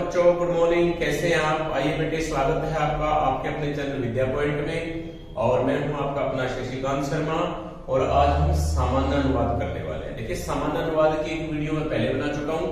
बच्चों, good morning. कैसे हैं आप? आइए बेटे, स्वागत है आपका आपके अपने चैनल विद्या पॉइंट में। और मैं हूं आपका अपना शशिकांत शर्मा। और आज हम सामान्य अनुवाद करने वाले हैं। देखिए, सामान्य अनुवाद की एक वीडियो मैं पहले बना चुका हूं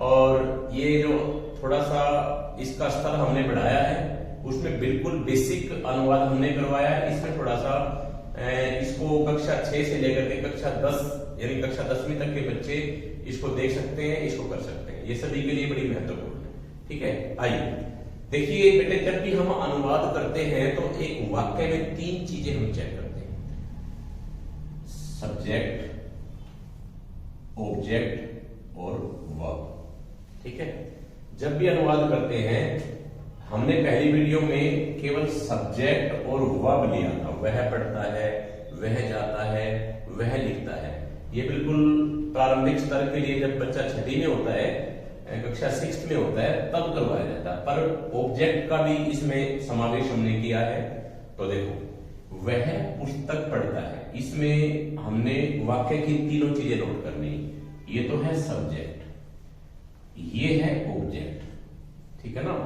और ये जो थोड़ा सा इसका स्तर हमने बढ़ाया है, उसमें बिल्कुल बेसिक अनुवाद हमने करवाया है। इसमें थोड़ा सा इसको कक्षा 6 से लेकर के कक्षा 10 यानी कक्षा 10वीं तक के बच्चे इसको देख सकते हैं, इसको कर सकते हैं। ये सभी के लिए बड़ी महत्वपूर्ण है। ठीक है, आइए देखिए बेटे, जब भी हम अनुवाद करते हैं तो एक वाक्य में 3 चीजें हम चेक करते हैं: सब्जेक्ट, ऑब्जेक्ट और वर्ब। ठीक है, जब भी अनुवाद करते हैं, हमने पहली वीडियो में केवल सब्जेक्ट और वर्ब लिया था। वह पढ़ता है, वह जाता है, वह लिखता है। ये बिल्कुल प्रारंभिक स्तर के लिए, जब बच्चा 6वीं में होता है, कक्षा 6 में होता है, तब करवाया जाता है। पर ऑब्जेक्ट का भी इसमें समावेश हमने किया है। तो देखो, वह पुस्तक पढ़ता है, इसमें हमने वाक्य की तीनों चीजें नोट करनी। ये तो है सब्जेक्ट, ये है ऑब्जेक्ट, ठीक है ना,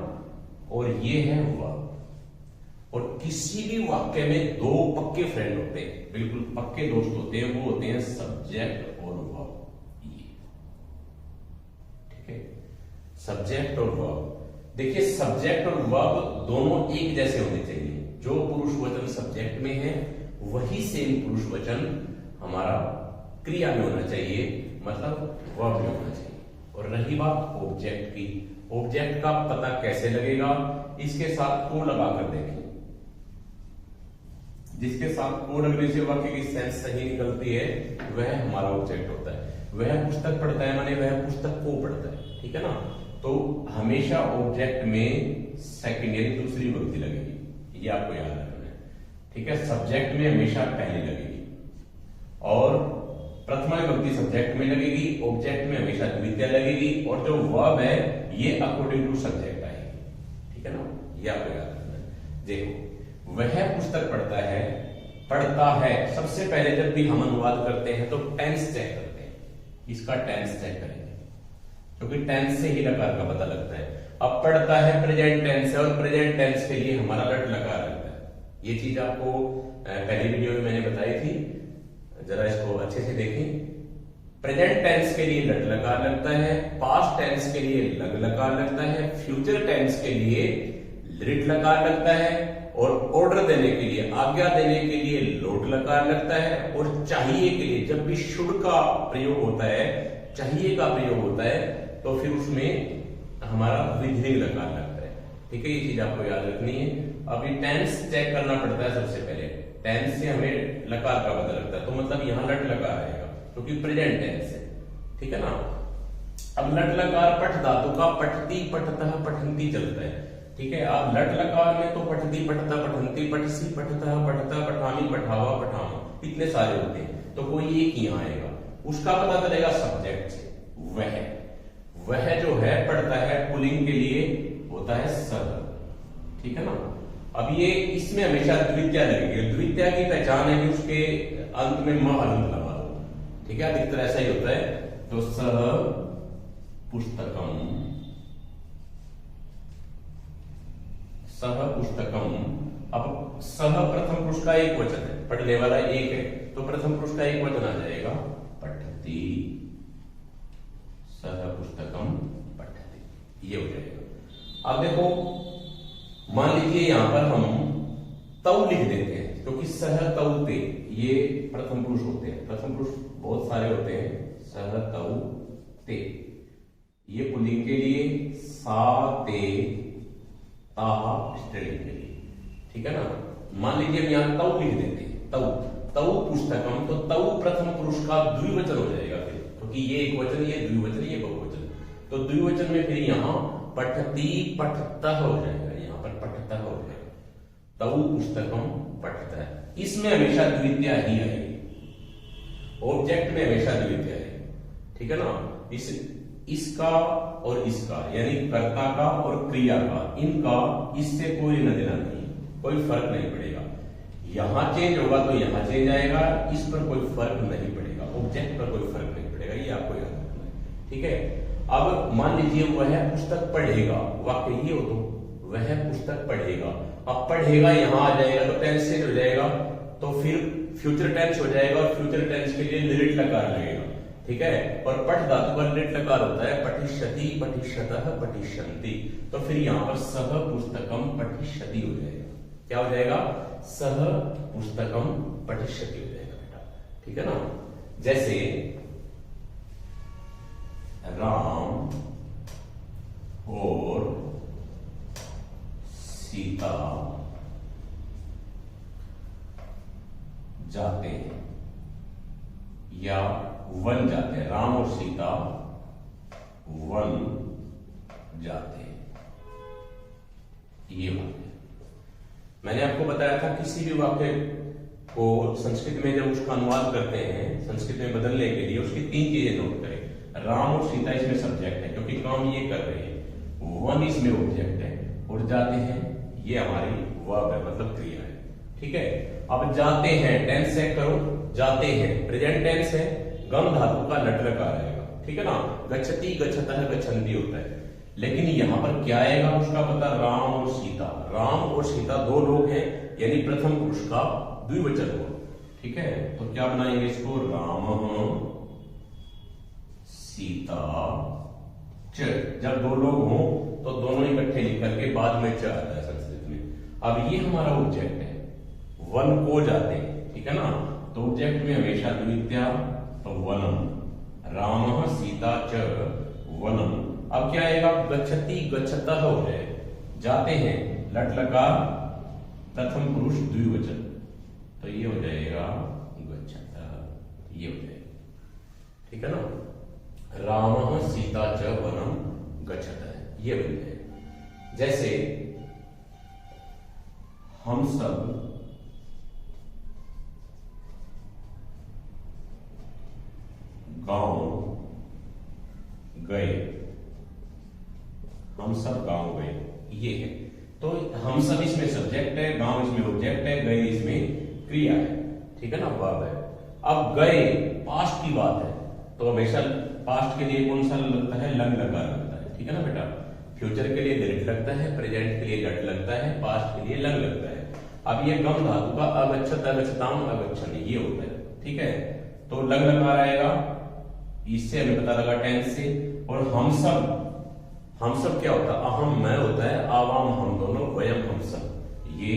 और ये है वर्ब। और किसी भी वाक्य में 2 पक्के फ्रेंड होते हैं, बिल्कुल पक्के दोस्त होते हैं, वो होते हैं सब्जेक्ट और वर्ब। ये ठीक है, सब्जेक्ट और वर्ब। देखिए, सब्जेक्ट और वर्ब दोनों एक जैसे होने चाहिए। जो पुरुष वचन सब्जेक्ट में है, वही सेम पुरुष वचन हमारा क्रिया में होना चाहिए, मतलब वर्ब में होना चाहिए। और रही बात ऑब्जेक्ट की, ऑब्जेक्ट का पता कैसे लगेगा? इसके साथ को लगाकर देखें। जिसके साथ को लगने से वाक्य की सेंस सही निकलती है, वह हमारा ऑब्जेक्ट होता है। वह पुस्तक पढ़ता है माने वह पुस्तक को पढ़ता है, ठीक है ना। तो हमेशा ऑब्जेक्ट में सेकंड यानी दूसरी विभक्ति लगेगी, ये आपको याद रखना है। ठीक है, सब्जेक्ट में हमेशा पहली लगेगी और प्रथमा विभक्ति सब्जेक्ट में लगेगी, ऑब्जेक्ट में हमेशा द्वितीय लगेगी, और जो वर्ब है ये अकॉर्डिंग टू सब्जेक्ट आएगी। ठीक है ना, ये आपको याद रखना है। देखो, वह पुस्तक पढ़ता है। सबसे पहले जब भी हम अनुवाद करते हैं तो टेंस चेक करते हैं। इसका टेंस चेक करेंगे, क्योंकि टेंस से ही लकार का पता लगता है। अब पढ़ता है प्रेजेंट टेंस है, और प्रेजेंट टेंस के लिए हमारा लट लकार लगता है। ये चीज आपको पहली वीडियो में मैंने बताई थी, जरा इसको अच्छे से देखें। प्रेजेंट टेंस के लिए लट लकार लगता है, पास्ट टेंस के लिए लग लकार लगता है, फ्यूचर टेंस के लिए लिट लकार लगता है, और ऑर्डर देने के लिए, आज्ञा देने के लिए लोट लकार लगता है, और चाहिए के लिए, जब भी शुड का प्रयोग होता है, चाहिए का प्रयोग होता है, तो फिर उसमें हमारा विधिलिंग लकार लगता है। ठीक है, ये चीज आपको याद रखनी है। अभी टेंस चेक करना पड़ता है सबसे पहले। टेंस से हमें लकार का पता लगता है, तो मतलब यहां लट लकार आएगा, क्योंकि प्रेजेंट टेंस है। ठीक है ना। अब लट लकार पठ धातु का पठती, पठतः, पठंती चलता है। ठीक है, आप लट लकार में तो पठती, पठता, पठंती, पठसी, पठतः, पठता, पठामी, पठावा, पठामा, इतने सारे होते हैं, तो कोई एक ही आएगा। उसका पता चलेगा सब्जेक्ट से। वह जो है पढ़ता है, पुल्लिंग के लिए होता है सह। ठीक है ना। अब ये इसमें हमेशा द्वितीय लगेगी। द्वितीय की पहचान है कि उसके अंत में म हलंत लगा दो। ठीक है, अधिकतर ऐसा ही होता है। तो सह पुस्तकम, सह पुस्तकम। अब सह प्रथम पुरुष का एक वचन है, पढ़ने वाला एक है, तो प्रथम पुरुष का एक वचन आ जाएगा, पठती, सह पुस्तकम पठती, ये हो जाएगा। अब देखो, मान लीजिए यहां पर हम तव लिख देते हैं, क्योंकि सह तव ते ये प्रथम पुरुष होते हैं। प्रथम पुरुष बहुत सारे होते हैं। सह तव ते ये पुल्लिंग के लिए, सा ते ताहा स्त्रीलिंग के लिए। ठीक है ना। मान लीजिए हम यहां तव लिख देते हैं, तव पुस्तकम, तो तव प्रथम पुरुष का द्विवचन हो जाएगा फिर, क्योंकि ये एक वचन, ये द्विवचन, ये बहुवचन। तो द्विवचन में फिर यहां पठती, पठतः हो जाएगा, यहां पर पठतः हो जाएगा। तव पुस्तकम पठतः, इसमें हमेशा द्वितीय ही आएगी, ऑब्जेक्ट में हमेशा द्वितीय आएगी। ठीक है ना। इसका और इसका, यानी कर्ता का और क्रिया का, इनका इससे कोई लेना देना नहीं, कोई फर्क नहीं पड़ेगा। यहां चेंज होगा तो यहां चेंज आएगा, इस पर कोई फर्क नहीं पड़ेगा, ऑब्जेक्ट पर कोई फर्क नहीं पड़ेगा, ये आपको याद रखना है। ठीक है। अब मान लीजिए वह पुस्तक पढ़ेगा, वाक्य ये हो तो वह पुस्तक पढ़ेगा। अब पढ़ेगा यहां आ जाएगा तो टेंस से हो जाएगा, तो फिर फ्यूचर टेंस हो जाएगा और फ्यूचर टेंस के लिए लिरिट लकार लगेगा, ठीक है। और पठ धातु का लिरिट लकार होता है पठिष्यति, पठिष्यतः, पठिष्यन्ति। तो फिर यहां पर सह पुस्तकम पठिष्यति हो जाएगा। क्या हो जाएगा? सह पुस्तकम पठिष्यति हो जाएगा बेटा, ठीक है ना। जैसे राम और सीता जाते हैं या वन जाते हैं। राम और सीता वन जाते हैं, ये वाक्य मैंने आपको बताया था। किसी भी वाक्य को संस्कृत में जब उसका अनुवाद करते हैं, संस्कृत में बदलने के लिए उसकी 3 चीजें नोट करें। राम और सीता इसमें सब्जेक्ट है क्योंकि काम ये कर रहे हैं, वन इसमें ऑब्जेक्ट है, और जाते हैं ये हमारी वर्ब है, मतलब क्रिया है, ठीक है। अब जाते हैं टेंस चेक करो, जाते हैं प्रेजेंट टेंस है, गम धातु का लट लकार आएगा, ठीक है ना। गच्छति, गच्छतः, गच्छन्ति होता है। लेकिन यहां पर क्या आएगा उसका पता, राम और सीता। राम और सीता 2 लोग हैं, यानी प्रथम पुरुष का द्विवचन हो, ठीक है। तो क्या बनाएंगे इसको, राम सीता च। जब 2 लोग हों तो दोनों इकट्ठे लिख करके बाद में च आता है संस्कृत में। अब ये हमारा ऑब्जेक्ट है, वन को जाते हैं, ठीक है ना। तो ऑब्जेक्ट में हमेशा द्वितीया, तो वनम, राम सीता च वनम। अब क्या आएगा, गच्छति, गच्छतः हो जाए, जाते हैं लट लकार प्रथम पुरुष द्विवचन, तो ये हो जाएगा गच्छतः, ये हो जाएगा, ठीक है ना। राम सीता च वनम गच्छतः, ये बन जाएगा। जैसे हम सब गांव गए, हम सब गांव गए, ये है। तो हम सब इसमें सब्जेक्ट है, गांव इसमें ऑब्जेक्ट है, गए इसमें क्रिया है, ठीक है ना, वर्ब है। अब गए पास्ट की बात है, तो हमेशा पास्ट के लिए कौन सा लगता है, लंग लकार लगता है, ठीक है ना बेटा। फ्यूचर के लिए लिरिट लगता है, प्रेजेंट के लिए लट लगता है, पास्ट के लिए लंग लगता है। अब ये गम धातु का अगच्छत, अगच्छताम, अगच्छन, ये होता है, ठीक है। तो लंग लकार आएगा, इससे हमें पता लगा टेंस से। और हम सब क्या होता है, अहम मैं होता है, आवाम हम दोनों, वयम हम सब। ये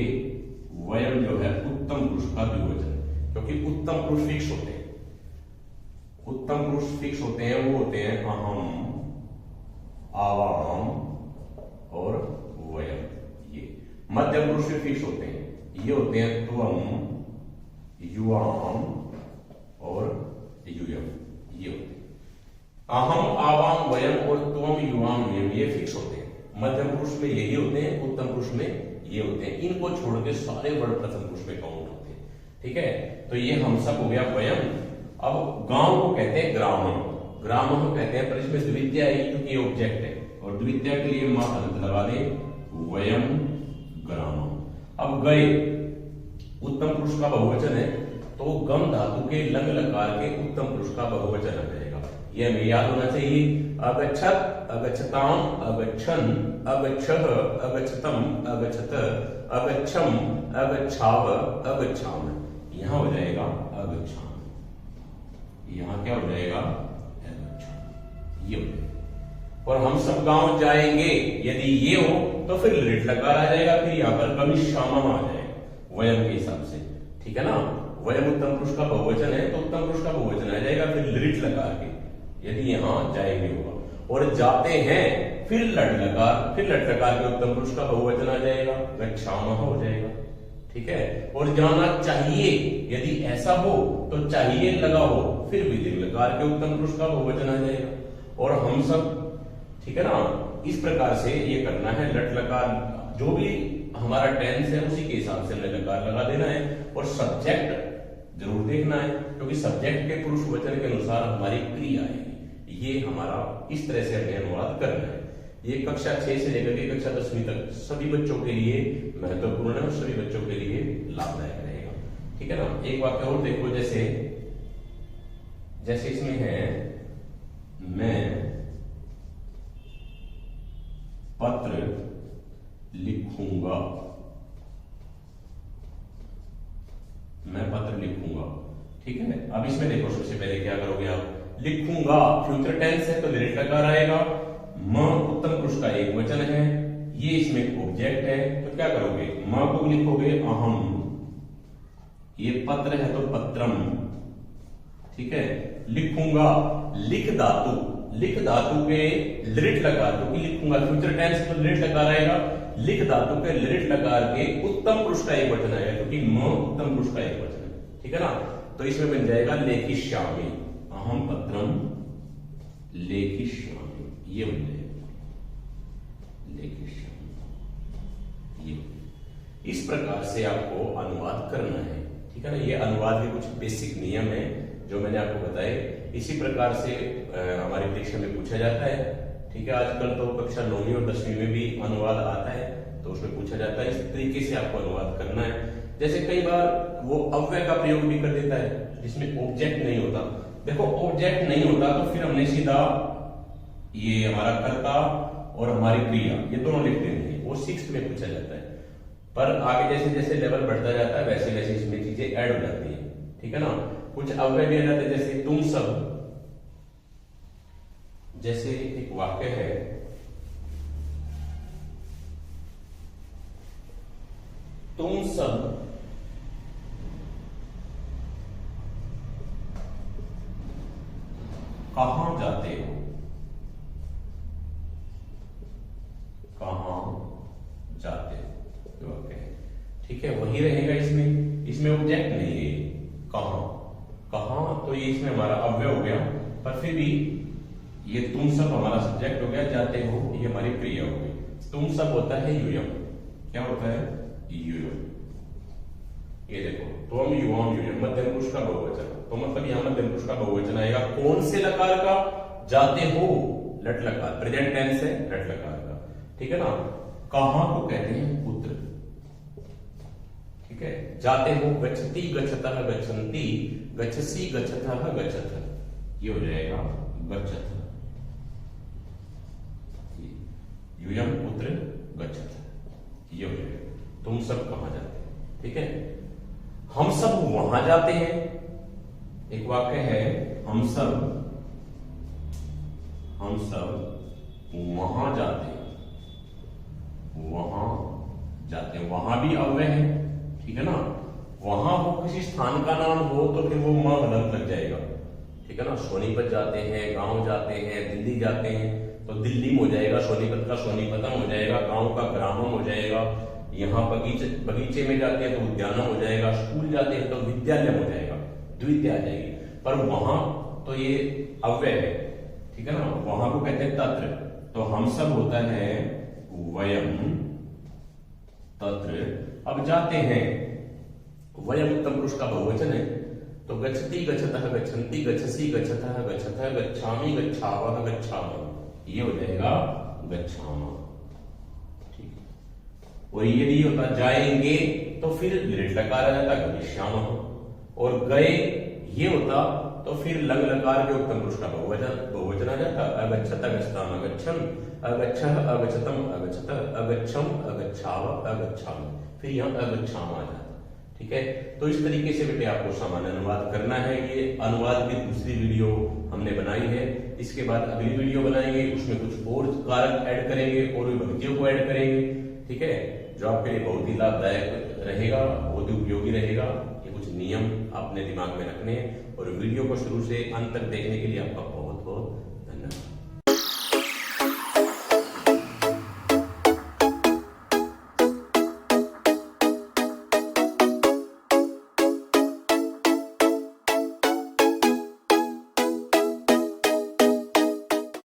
वयम जो है उत्तम पुरुष का द्विवचन, क्योंकि उत्तम पुरुष फिक्स होते हैं, उत्तम पुरुष फिक्स होते हैं, वो होते हैं अहम, आवाम और वयम। ये मध्यम पुरुष भी फिक्स होते हैं, ये होते हैं त्वम, युवाम और यूयम, ये होते हैं। अहम, आवाम, वयम और त्वम, युवाम, यूयम, ये फिक्स होते हैं। मध्यम पुरुष में यही होते हैं, उत्तम पुरुष में ये होते हैं। इनको छोड़ के सारे वर्ड प्रथम पुरुष में काउंट होते हैं, ठीक है। तो ये हम सब हो गया वयम। अब गांव को कहते हैं ग्रामम, ग्रामम कहते हैं, पर इसमें द्वितीया है क्योंकि ये ऑब्जेक्ट है, और द्वितीया के लिए मां हलंत लगा दे, वयम ग्रामम। अब गए उत्तम पुरुष का बहुवचन है, तो गम धातु के लंग लकार के उत्तम पुरुष का बहुवचन आ जाएगा। ये हमें याद होना चाहिए। अगच्छत, अगच्छताम, अगच्छन, अगच्छः, अगच्छतम, अगच्छत, अगच्छम, अगच्छाव, अगच्छाम। यहां हो जाएगा अगच्छाम, यहां क्या हो जाएगा, अगच्छाम, ये हो जाएगा। और हम सब गांव जाएंगे, यदि ये हो तो फिर लिट लकार आ जाएगा, फिर यहां पर गमिष्यामः आ जाएगा वयम के हिसाब से, ठीक है ना। वयम उत्तम पुरुष का बहुवचन है, तो उत्तम पुरुष का बहुवचन आ जाएगा फिर लिट लकार के, यदि यहां जाएंगे होगा। और जाते हैं फिर लट लकार, फिर लट लकार के उत्तम पुरुष का बहुवचन आ जाएगा, गच्छामः हो जाएगा, ठीक है। और जाना चाहिए, यदि ऐसा हो तो चाहिए लगा हो, फिर भी लिट लकार के उत्तम पुरुष का बहुवचन आ जाएगा। और हम सब, ठीक है ना, इस प्रकार से ये करना है। लट लकार जो भी हमारा टेंस है उसी के हिसाब से हमने लकार लगा देना है। और सब्जेक्ट जरूर देखना है, क्योंकि सब्जेक्ट के पुरुष वचन के अनुसार हमारी क्रिया है। ये हमारा इस तरह से हमें अनुवाद करना है। ये कक्षा 6 से लेकर के कक्षा 10वीं तक सभी बच्चों के लिए महत्वपूर्ण है और सभी बच्चों के लिए लाभदायक रहेगा, ठीक है ना। एक वाक्य और देखो, जैसे इसमें है, मैं ठीक है। अब इसमें देखो सबसे पहले क्या करोगे आप, लिखूंगा फ्यूचर टेंस है तो लिरिट लकार आएगा, म उत्तम पुरुष का एक वचन है, ये इसमें ऑब्जेक्ट है, तो क्या करोगे, म को लिखोगे अहम, ये पत्र है तो पत्रम, ठीक है। लिखूंगा, लिख धातु, लिख धातु के लिरिट लकार, क्योंकि लिखूंगा फ्यूचर टेंस तो लिरिट लकार आएगा, लिख धातु के लिरिट लकार के उत्तम पुरुष का एक वचन आएगा, क्योंकि म उत्तम पुरुष का एक वचन है, ठीक है ना। तो इसमें बन जाएगा लेखिष्यामि, अहम पत्रम लेखिष्यामि, ये बन जाएगा लेखिष्यामि, ये। इस प्रकार से आपको अनुवाद करना है, ठीक है ना। ये अनुवाद के कुछ बेसिक नियम है जो मैंने आपको बताए। इसी प्रकार से हमारी परीक्षा में पूछा जाता है, ठीक है। आजकल तो कक्षा 9वीं और 10वीं में भी अनुवाद आता है, तो उसमें पूछा जाता है। इस तरीके से आपको अनुवाद करना है। जैसे कई बार वो अव्यय का प्रयोग भी कर देता है जिसमें ऑब्जेक्ट नहीं होता। देखो ऑब्जेक्ट नहीं होता तो फिर हमने सीधा ये हमारा कर्ता और हमारी क्रिया ये दोनों लिख देंगे, वो 6th में पूछा जाता है। पर आगे जैसे जैसे लेवल बढ़ता जाता है वैसे वैसे इसमें चीजें ऐड हो जाती है, ठीक है ना। कुछ अव्यय भी आ जाते हैं, जैसे तुम सब, जैसे एक वाक्य है, तुम सब कहां जाते हो, कहां जाते हो, वाक्य है, ठीक है। वही रहेगा इसमें, इसमें ऑब्जेक्ट नहीं है, कहां, कहां तो ये इसमें हमारा अव्यय हो गया, पर फिर भी ये तुम सब हमारा सब्जेक्ट हो गया, जाते हो ये हमारी क्रिया हो गई। तुम सब होता है यूयम, क्या होता है यूयम, ये देखो त्वम युवाम यूयम, मध्यम पुरुष का बहुवचन, तो मतलब यहां मध्यम पुरुष का बहुवचन आएगा। कौन से लकार का, जाते हो, लट लकार, प्रेजेंट टेंस है लट लकार का, ठीक है ना। कहां को कहते हैं पुत्र, ठीक है। जाते हो गच्छति गच्छतः गच्छन्ति, गच्छसि गच्छतः गच्छथ, ये हो जाएगा गच्छथ, यूयम पुत्र गच्छथ, ये हो जाएगा। तुम सब कहां जाते हैं, ठीक है। हम सब वहां जाते हैं, एक वाक्य है, हम सब वहां जाते हैं, वहां जाते हैं, वहां भी अव्यय है, ठीक है ना। वहां हो किसी स्थान का नाम हो तो फिर वो मां हलंत लग जाएगा, ठीक है ना। सोनीपत जाते हैं, गांव जाते हैं, दिल्ली जाते हैं तो दिल्ली हो जाएगा, सोनीपत का सोनीपतम हो जाएगा, गांव का ग्रामम हो जाएगा, यहाँ बगीचे में जाते हैं तो उद्यानम हो जाएगा, स्कूल जाते हैं तो विद्यालय हो जाएगा, द्वितीय आ जाएगी। पर वहां तो ये अव्यय है, ठीक है ना, वहां को कहते हैं तत्र, तो हम सब होता है वयम तत्र। अब जाते हैं, वयम उत्तम पुरुष का बहुवचन है, तो गच्छति गच्छतः गच्छन्ति, गच्छसि गच्छतः गच्छथ, गच्छामि गच्छावः गच्छामः, ये हो जाएगा गच्छामः, ठीक। और यदि होता जाएंगे तो फिर लिट लकार आ जाता गमिष्यामः, और गए ये होता तो फिर लंग लकार के उत्तम पुरुष का बहुवचन आ जाता, अगच्छत अगच्छताम अगच्छन्, अगच्छः अगच्छतम अगच्छत, अगच्छम अगच्छावः अगच्छामि, फिर यहाँ अगच्छामः आ जाता, ठीक है। तो इस तरीके से बेटे आपको सामान्य अनुवाद करना है। ये अनुवाद की दूसरी वीडियो हमने बनाई है, इसके बाद अगली वीडियो बनाएंगे, उसमें कुछ और कारक ऐड करेंगे और विभक्तियों को ऐड करेंगे, ठीक है, जो आपके लिए बहुत ही लाभदायक रहेगा, बहुत ही उपयोगी रहेगा। ये कुछ नियम अपने दिमाग में रखने, और वीडियो को शुरू से अंत तक देखने के लिए आपका बहुत बहुत धन्यवाद।